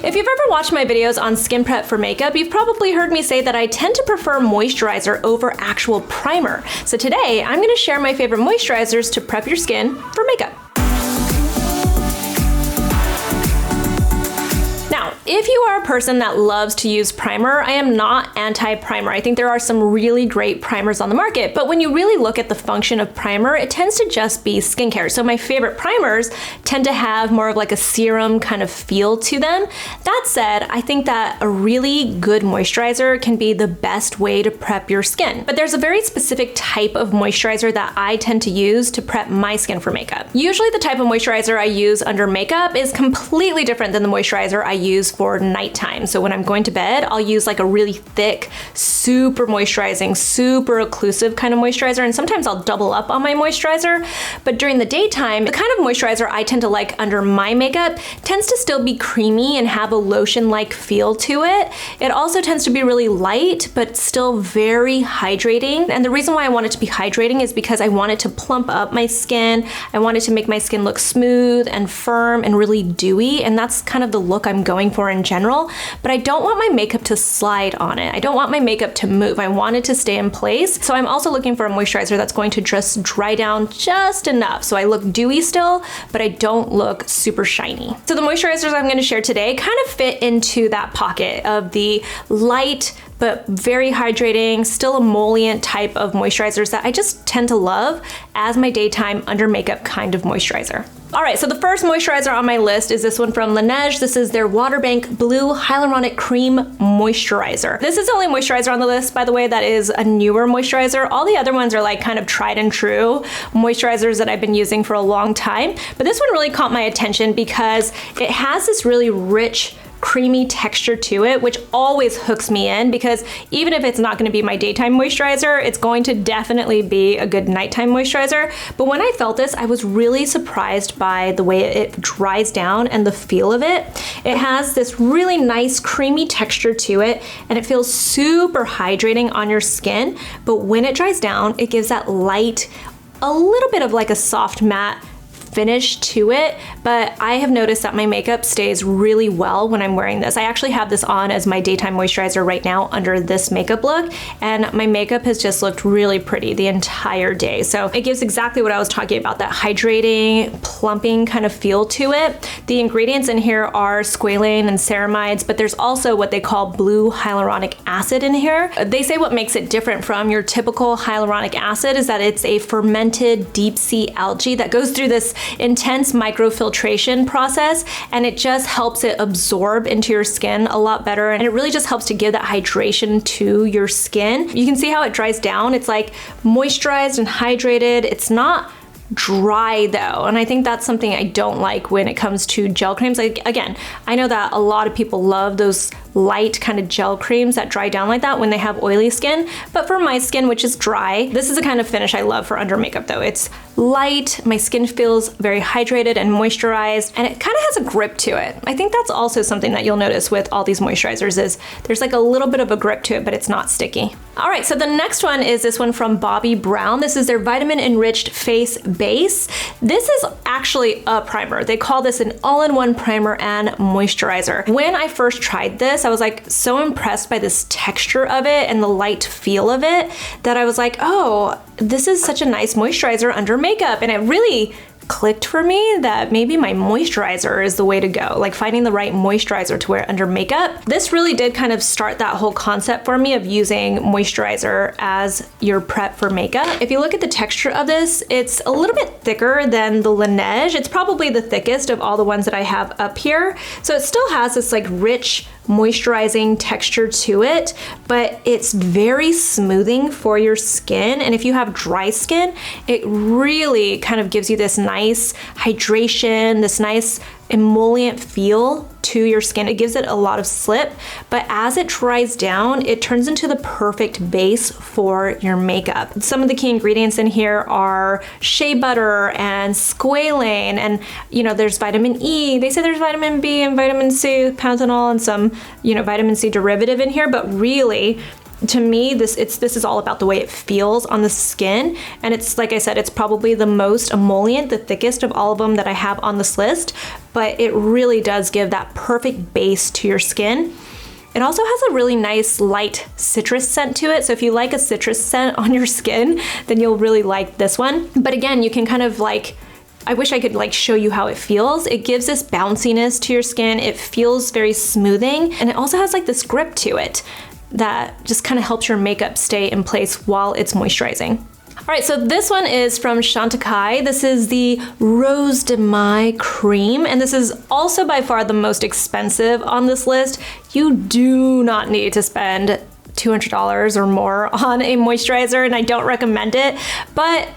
If you've ever watched my videos on skin prep for makeup, you've probably heard me say that I tend to prefer moisturizer over actual primer. So today, I'm gonna share my favorite moisturizers to prep your skin for makeup. If you are a person that loves to use primer, I am not anti-primer. I think there are some really great primers on the market, but when you really look at the function of primer, it tends to just be skincare. So my favorite primers tend to have more of like a serum kind of feel to them. That said, I think that a really good moisturizer can be the best way to prep your skin. But there's a very specific type of moisturizer that I tend to use to prep my skin for makeup. Usually the type of moisturizer I use under makeup is completely different than the moisturizer I use for nighttime. So when I'm going to bed, I'll use like a really thick, super moisturizing, super occlusive kind of moisturizer, and sometimes I'll double up on my moisturizer. But during the daytime, the kind of moisturizer I tend to like under my makeup tends to still be creamy and have a lotion-like feel to it. It also tends to be really light, but still very hydrating. And the reason why I want it to be hydrating is because I want it to plump up my skin. I want it to make my skin look smooth and firm and really dewy, and that's kind of the look I'm going for in general, but I don't want my makeup to slide on it. I don't want my makeup to move. I want it to stay in place. So I'm also looking for a moisturizer that's going to just dry down just enough so I look dewy still, but I don't look super shiny. So the moisturizers I'm going to share today kind of fit into that pocket of the light but very hydrating, still emollient type of moisturizers that I just tend to love as my daytime under makeup kind of moisturizer. All right, so the first moisturizer on my list is this one from Laneige. This is their Water Bank Blue Hyaluronic Cream Moisturizer. This is the only moisturizer on the list, by the way, that is a newer moisturizer. All the other ones are like kind of tried and true moisturizers that I've been using for a long time. But this one really caught my attention because it has this really rich, creamy texture to it, which always hooks me in, because even if it's not going to be my daytime moisturizer, it's going to definitely be a good nighttime moisturizer. But when I felt this, I was really surprised by the way it dries down and the feel of it. It has this really nice creamy texture to it, and it feels super hydrating on your skin. But when it dries down, it gives that light, a little bit of like a soft matte finish to it, but I have noticed that my makeup stays really well when I'm wearing this. I actually have this on as my daytime moisturizer right now under this makeup look, and my makeup has just looked really pretty the entire day. So it gives exactly what I was talking about, that hydrating, plumping kind of feel to it. The ingredients in here are squalane and ceramides, but there's also what they call blue hyaluronic acid in here. They say what makes it different from your typical hyaluronic acid is that it's a fermented deep sea algae that goes through this intense microfiltration process, and it just helps it absorb into your skin a lot better, and it really just helps to give that hydration to your skin. You can see how it dries down. It's like moisturized and hydrated. It's not dry though, and I think that's something I don't like when it comes to gel creams. Like, again, I know that a lot of people love those light kind of gel creams that dry down like that when they have oily skin, but for my skin, which is dry, this is the kind of finish I love for under makeup though. It's light, my skin feels very hydrated and moisturized, and it kind of has a grip to it. I think that's also something that you'll notice with all these moisturizers is there's like a little bit of a grip to it, but it's not sticky. All right, so the next one is this one from Bobbi Brown. This is their Vitamin Enriched Face Base. This is actually a primer. They call this an all-in-one primer and moisturizer. When I first tried this, I was like so impressed by this texture of it and the light feel of it that I was like, oh, this is such a nice moisturizer under makeup. And it really clicked for me that maybe my moisturizer is the way to go, like finding the right moisturizer to wear under makeup. This really did kind of start that whole concept for me of using moisturizer as your prep for makeup. If you look at the texture of this, it's a little bit thicker than the Laneige. It's probably the thickest of all the ones that I have up here. So it still has this like rich moisturizing texture to it, but it's very smoothing for your skin. And if you have dry skin, it really kind of gives you this nice hydration, this nice emollient feel to your skin. It gives it a lot of slip, but as it dries down, it turns into the perfect base for your makeup. Some of the key ingredients in here are shea butter and squalane, and there's vitamin E. They say there's vitamin B and vitamin C, panthenol, and some vitamin C derivative in here, but really to me, this is all about the way it feels on the skin. And it's, like I said, it's probably the most emollient, the thickest of all of them that I have on this list, but it really does give that perfect base to your skin. It also has a really nice light citrus scent to it. So if you like a citrus scent on your skin, then you'll really like this one. But again, you can kind of like, I wish I could like show you how it feels. It gives this bounciness to your skin. It feels very smoothing, and it also has like this grip to it that just kind of helps your makeup stay in place while it's moisturizing. All right, so this one is from Chantecaille. This is the Rose de Mai cream, and this is also by far the most expensive on this list. You do not need to spend $200 or more on a moisturizer, and I don't recommend it, but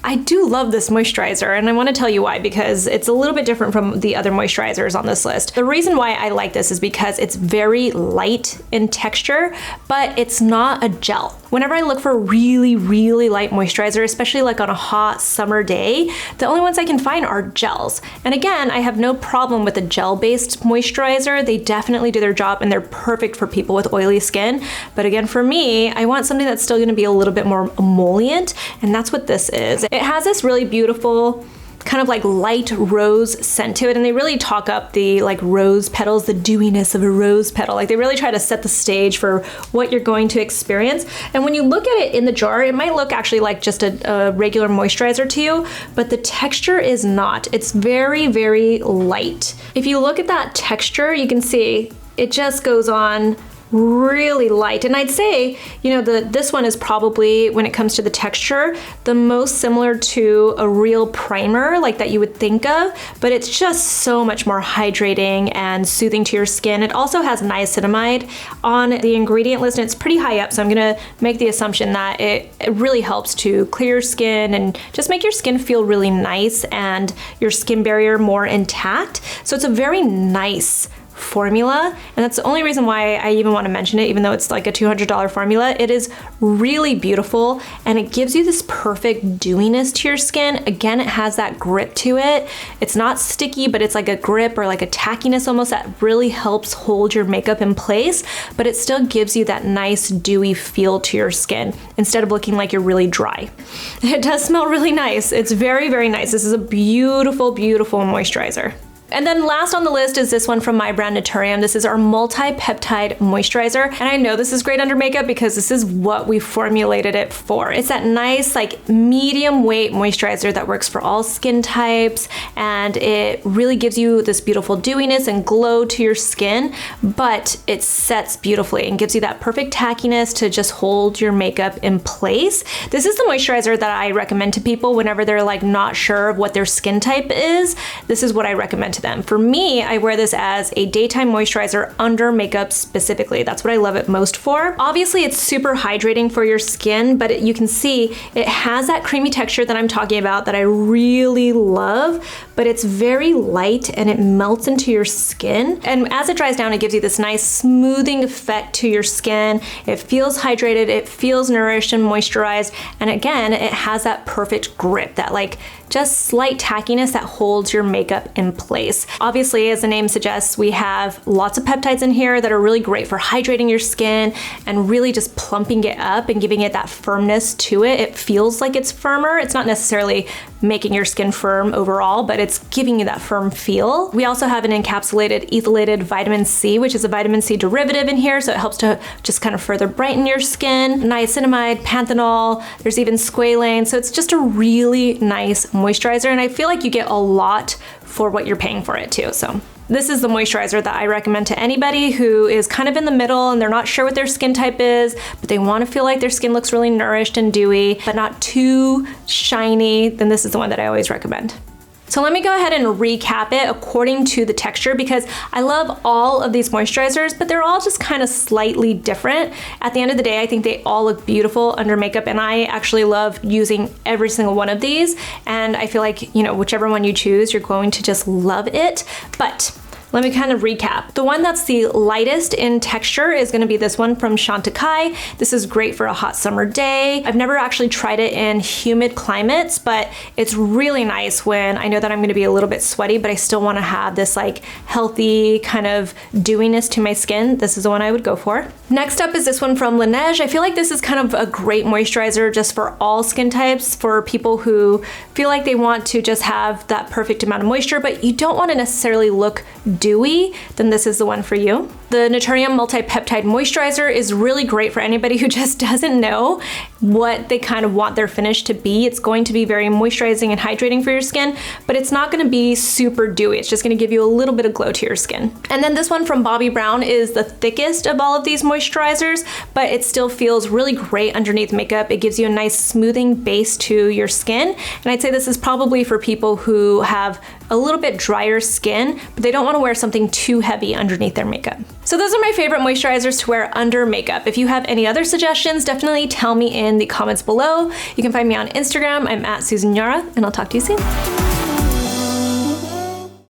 I do love this moisturizer, and I want to tell you why, because it's a little bit different from the other moisturizers on this list. The reason why I like this is because it's very light in texture, but it's not a gel. Whenever I look for a really, really light moisturizer, especially like on a hot summer day, the only ones I can find are gels. And again, I have no problem with a gel-based moisturizer. They definitely do their job, and they're perfect for people with oily skin. But again, for me, I want something that's still gonna be a little bit more emollient, and that's what this is. It has this really beautiful kind of like light rose scent to it, and they really talk up the like rose petals, the dewiness of a rose petal. Like they really try to set the stage for what you're going to experience. And when you look at it in the jar, it might look actually like just a regular moisturizer to you, but the texture is not. It's very, very light. If you look at that texture, you can see it just goes on really light. And I'd say, you know, this one is probably, when it comes to the texture, the most similar to a real primer like that you would think of, but it's just so much more hydrating and soothing to your skin. It also has niacinamide on the ingredient list, and it's pretty high up, so I'm gonna make the assumption that it really helps to clear your skin and just make your skin feel really nice and your skin barrier more intact. So it's a very nice formula, and that's the only reason why I even want to mention it, even though it's like a $200 formula. It is really beautiful, and it gives you this perfect dewiness to your skin. Again, it has that grip to it. It's not sticky, but it's like a grip or like a tackiness almost that really helps hold your makeup in place, but it still gives you that nice dewy feel to your skin instead of looking like you're really dry. It does smell really nice. It's very, very nice. This is a beautiful, beautiful moisturizer. And then last on the list is this one from my brand Naturium. This is our Multi-Peptide Moisturizer. And I know this is great under makeup because this is what we formulated it for. It's that nice, like medium weight moisturizer that works for all skin types. And it really gives you this beautiful dewiness and glow to your skin, but it sets beautifully and gives you that perfect tackiness to just hold your makeup in place. This is the moisturizer that I recommend to people whenever they're like not sure of what their skin type is. This is what I recommend to them. For me, I wear this as a daytime moisturizer under makeup specifically. That's what I love it most for. Obviously, it's super hydrating for your skin, but you can see it has that creamy texture that I'm talking about that I really love, but it's very light and it melts into your skin. And as it dries down, it gives you this nice smoothing effect to your skin. It feels hydrated, it feels nourished and moisturized. And again, it has that perfect grip, that like just slight tackiness that holds your makeup in place. Obviously, as the name suggests, we have lots of peptides in here that are really great for hydrating your skin and really just plumping it up and giving it that firmness to it. It feels like it's firmer. It's not necessarily making your skin firm overall, but it's giving you that firm feel. We also have an encapsulated ethylated vitamin C, which is a vitamin C derivative in here, so it helps to just kind of further brighten your skin. Niacinamide, panthenol, there's even squalane, so it's just a really nice moisturizer, and I feel like you get a lot for what you're paying for it too. So this is the moisturizer that I recommend to anybody who is kind of in the middle and they're not sure what their skin type is, but they want to feel like their skin looks really nourished and dewy, but not too shiny. Then this is the one that I always recommend. So let me go ahead and recap it according to the texture, because I love all of these moisturizers, but they're all just kind of slightly different. At the end of the day, I think they all look beautiful under makeup, and I actually love using every single one of these. And I feel like, you know, whichever one you choose, you're going to just love it. But Let me kind of recap. The one that's the lightest in texture is gonna be this one from Chantecaille. This is great for a hot summer day. I've never actually tried it in humid climates, but it's really nice when I know that I'm gonna be a little bit sweaty, but I still wanna have this like healthy kind of dewiness to my skin. This is the one I would go for. Next up is this one from Laneige. I feel like this is kind of a great moisturizer just for all skin types, for people who feel like they want to just have that perfect amount of moisture, but you don't want to necessarily look dewy, then this is the one for you. The Naturium Multi-Peptide Moisturizer is really great for anybody who just doesn't know what they kind of want their finish to be. It's going to be very moisturizing and hydrating for your skin, but it's not going to be super dewy. It's just going to give you a little bit of glow to your skin. And then this one from Bobbi Brown is the thickest of all of these moisturizers, but it still feels really great underneath makeup. It gives you a nice smoothing base to your skin. And I'd say this is probably for people who have a little bit drier skin, but they don't want to wear something too heavy underneath their makeup. So those are my favorite moisturizers to wear under makeup. If you have any other suggestions, definitely tell me in the comments below. You can find me on Instagram. I'm at Susan Yara, and I'll talk to you soon.